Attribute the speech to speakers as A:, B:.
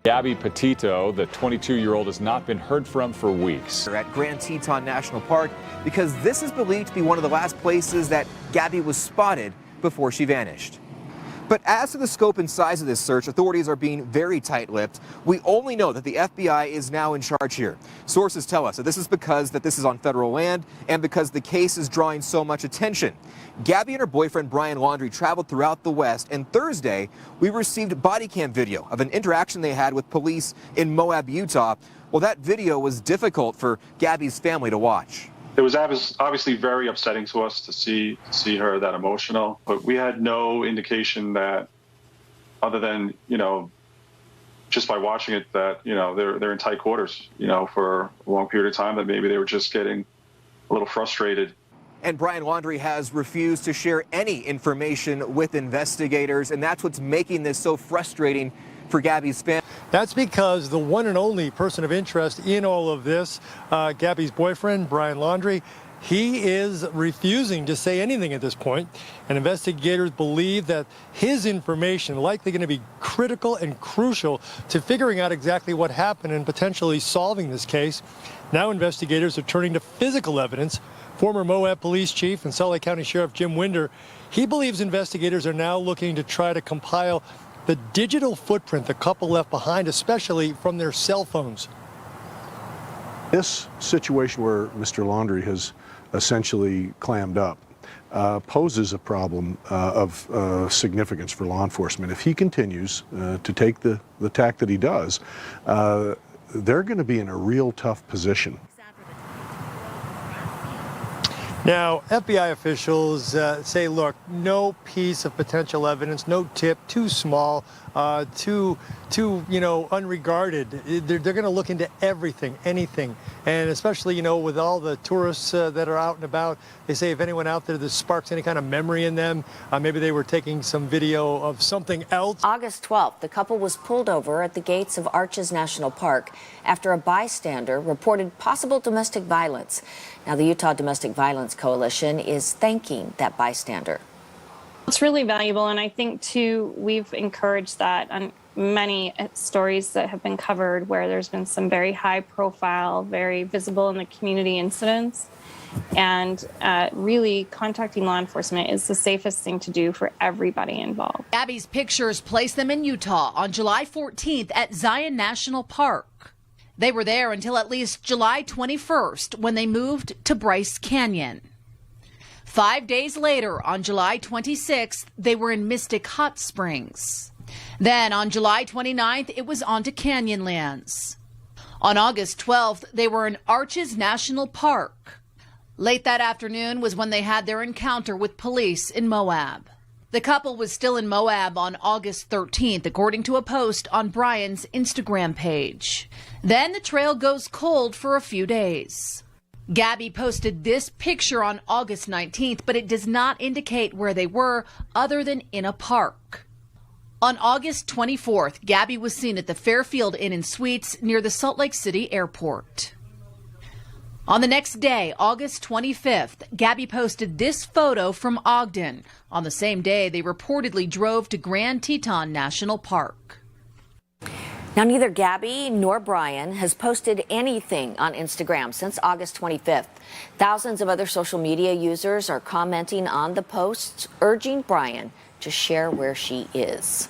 A: Gabby Petito, the 22-year-old, has not been heard from for weeks.
B: At Grand Teton National Park, because this is believed to be one of the last places that Gabby was spotted before she vanished. But as to the scope and size of this search, authorities are being very tight-lipped. We only know that the FBI is now in charge here. Sources tell us that this is because this is on federal land and because the case is drawing so much attention. Gabby and her boyfriend Brian Laundrie traveled throughout the West, and Thursday we received body cam video of an interaction they had with police in Moab, Utah. Well, that video was difficult for Gabby's family to watch.
C: It was obviously very upsetting to us to see her that emotional, but we had no indication that, other than, just by watching it, that, they're in tight quarters, for a long period of time, that maybe they were just getting a little frustrated.
B: And Brian Laundrie has refused to share any information with investigators, and that's what's making this so frustrating for Gabby's family.
D: That's because the one and only person of interest in all of this, Gabby's boyfriend, Brian Laundrie, he is refusing to say anything at this point. And investigators believe that his information likely going to be critical and crucial to figuring out exactly what happened and potentially solving this case. Now investigators are turning to physical evidence. Former Moab Police Chief and Salt Lake County Sheriff Jim Winder, he believes investigators are now looking to try to compile the digital footprint the couple left behind, especially from their cell phones.
E: This situation where Mr. Laundrie has essentially clammed up poses a problem of significance for law enforcement. If he continues to take the tack that he does, they're going to be in a real tough position.
D: Now, FBI officials say, look, no piece of potential evidence, no tip, too small, too unregarded. They're going to look into everything, anything. And especially, with all the tourists that are out and about, they say if anyone out there that sparks any kind of memory in them, maybe they were taking some video of something else.
F: August 12th, the couple was pulled over at the gates of Arches National Park after a bystander reported possible domestic violence. Now, the Utah Domestic Violence Coalition is thanking that bystander.
G: It's really valuable, and I think, too, we've encouraged that on many stories that have been covered where there's been some very high-profile, very visible in the community incidents. And really, contacting law enforcement is the safest thing to do for everybody involved.
H: Gabby's pictures place them in Utah on July 14th at Zion National Park. They were there until at least July 21st when they moved to Bryce Canyon. 5 days later, on July 26th, they were in Mystic Hot Springs. Then on July 29th, it was on to Canyonlands. On August 12th, they were in Arches National Park. Late that afternoon was when they had their encounter with police in Moab. The couple was still in Moab on August 13th, according to a post on Brian's Instagram page. Then the trail goes cold for a few days. Gabby posted this picture on August 19th, but it does not indicate where they were other than in a park. On August 24th, Gabby was seen at the Fairfield Inn and Suites near the Salt Lake City airport. On the next day, August 25th, Gabby posted this photo from Ogden. On the same day, they reportedly drove to Grand Teton National Park.
F: Now, neither Gabby nor Brian has posted anything on Instagram since August 25th. Thousands of other social media users are commenting on the posts, urging Brian to share where she is.